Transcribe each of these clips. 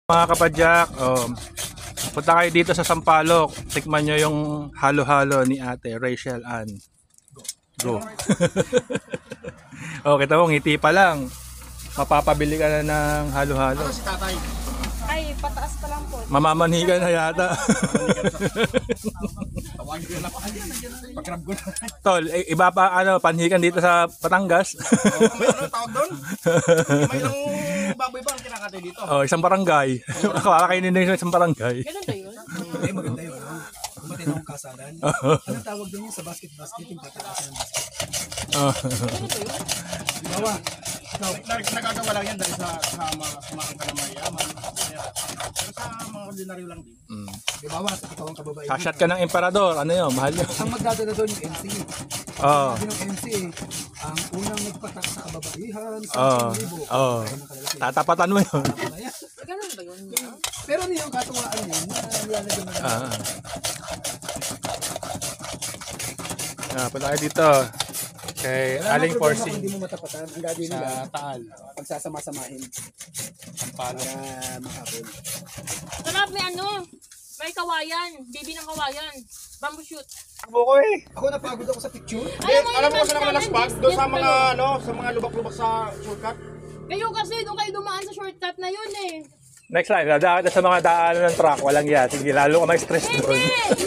Mga kapadyak, punta kayo dito sa Sampaloc. Tikman nyo yung halo-halo ni Ate Rachel Ann. Go. Kita mo, ngiti pa lang. Mapapabili ka na ng halo-halo. Ano si tatay? Ay, pataas pa lang po. Mamamanhigan na yata. Tawagin ko lang ako. Pag-grab ko na. Tol, iba pa panhikan dito sa Batangas. May ano tawag doon? May ilang baboy ba ang kinakatay dito? Isang barangay. Kakakainin na isang barangay. Ganun ba yun? Eh, maganda yun. Kumatin akong kasalan. Anong tawag doon yun sa basket, yung tatakasan ng basket? Ganun ba yun? Bawa. Nagagawa lang yan dahil sa mga kalamayaman. Pero sa mga ordinaryo lang din. Bawa, ikaw ang kababae. Sashot ka ng emperador. Ano yun? Mahal yun. Ang magdadala doon yung MC. Sabi ng MC, ang unang nagpatak sa kababaihan, sa 10,000. Tatapatan mo yun. Ganun ba yun? Pero ano yung katuwaan yun? Nilalagyan mo na. Punta kayo dito. Kay Aling Forcing. Hindi mo matapatan, ang gagawin nila, Sa Taal. pagsasama-samahin. Para makabol. Sarap, may may kawayan. Bibi ng kawayan. Bamboo shoot. Ako napagod ako sa picture. Alam mo kasi naman na spot doon sa mga sa mga lubak-lubak sa shortcut. Kayo kasi doon kayo dumaan sa shortcut na yun eh. Next time, dadaan ka sa mga daanan ng truck. Walang yan. Sige, lalo ka may stress doon. Hindi!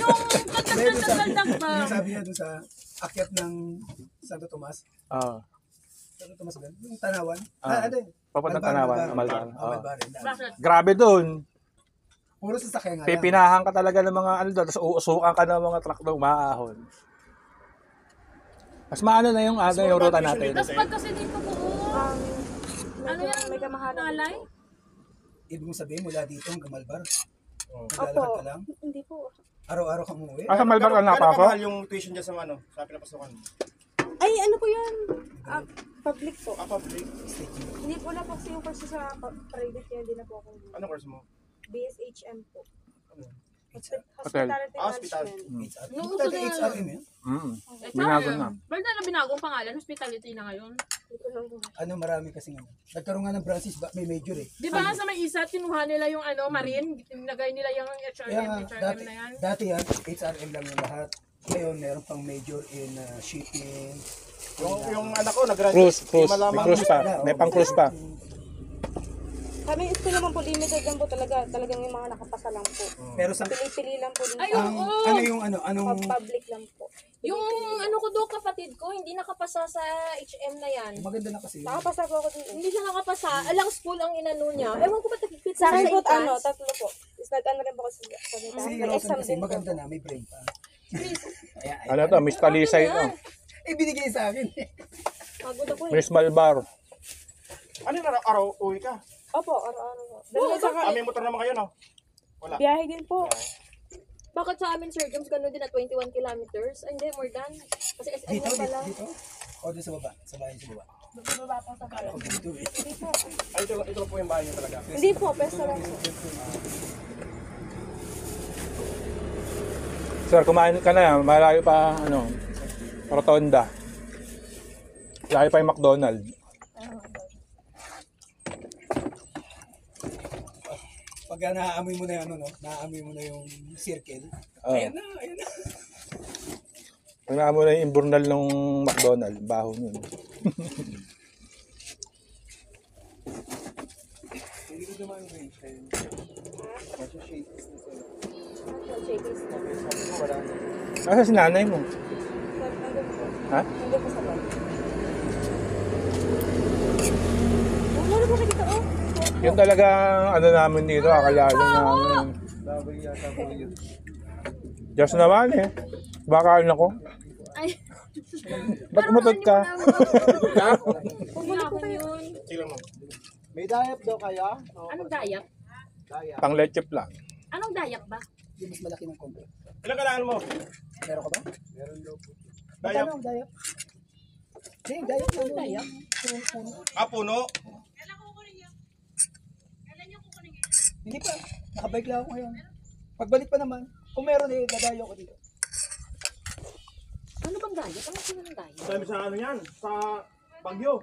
Yung tatak ba? Sabi niya doon sa akyat ng Santo Tomas. Santo Tomas ba? Yung Tanawan. Papuntang Tanawan. Amalban. Bakit? Grabe doon. Puro sasakyan nga lang. Pipinahan ka talaga ng mga doon. Tapos uusukan ka ng mga truck doon. Maahon. Mas maano na yung ruta natin. Tapos pag kasi dito po, ano yan? May kamahalay? Ibig mong sabihin mula dito hanggang Malbar. Opo. Maglalakad ka lang. Hindi po. Araw-araw kang umuwi. Sa Malbar ka napasok? Mahal yung tuition dyan sa sa pinapasukan mo? Ay, ano po yan? Public po. Public. Hindi po na po kasi yung course sa private kaya hindi na po ako. Ano course mo? BSHM po. Ano? Hospitality Hospitality. Management. Nung uso na HRM yun. Binago na. Ba't na binagong pangalan? Hospitality na ngayon. Ano marami kasi nga. Nagkaroon nga ng branches, may major eh. Di ba sa may isa, kinuha nila yung marine? Nilagay nila yung HRM na yan? Dati yan, HRM lang yung lahat. Ngayon, meron pang major in shipping. Yung anak ko nag-graduate. Cruise. May cruise pa. May pang cruise pa. Kami school naman po, limited lang po talagang yung mga nakapasa lang po. Pero sa Pili-pili lang po din. Ay, ang, oo. ano yung anong Public lang po. Yung ko doon, kapatid ko, hindi nakapasa sa HM na yan. maganda na kasi. Nakapasa po ako din. Hindi siya nakapasa. Alang school ang inano niya. Ewan ko ba nag-fit Sa akin po, entrance? tatlo po. Is nag-ano rin po kasi sa Si nag-exam Rosan kasi din po. maganda na, may brain pa. Ano to? Miss Talisay ito. Ibinigay sa akin. Pagod ako eh. Miss Malbar. Ano yung araw uwi ka? Opo, araw-araw po. Oo, May motor naman kayo, no? Wala. Biyahe din po. Bakit sa amin, Sir James, gano'n din na 21 kilometers? Ay, hindi, more than. Kasi SM Dito, mo pala. dito. O, doon sa baba. Sa bahay sa baba. Baba pa sa bahay. Ako dito eh. Hindi po. Ay, ito po yung bahay niyo talaga. Hindi po, peso lang po. Sir, kumain ka na. Malayo pa, Rotonda. Malayo pa yung McDonald's. Pagka naaamoy mo na yung naaamoy mo na yung circle. Ayan na. Tingnan mo na yung imburnal ng McDonald's. Baho nun. Hindi ko naman yung range. Kasi shapes na sila. Nasa si nanay mo? Nandun po. Ha? Nandun po sa bahay. Ano po nakita ko? Yun talaga, namin dito, akalala namin. Diyos naman eh. Baka ako. Ay. Ba't umutot ka? Pumula ko yun. Sige mo. May diet daw kaya? Anong dayak? Pang lechip lang. Anong dayak ba? Yung mas malaki ng konti. Ilan kailangan mo? Meron ka ba? Meron daw po. Dayap. Magkano ang diet? Diet lang. Dayak? Puno. Hindi pa. Nakabike lang ako ngayon. Pagbalik pa naman, kung meron dadayo ko dito. Ano bang dayak? Ano sila ng dayak? Sabi sa ano yan? Sa Bagyo.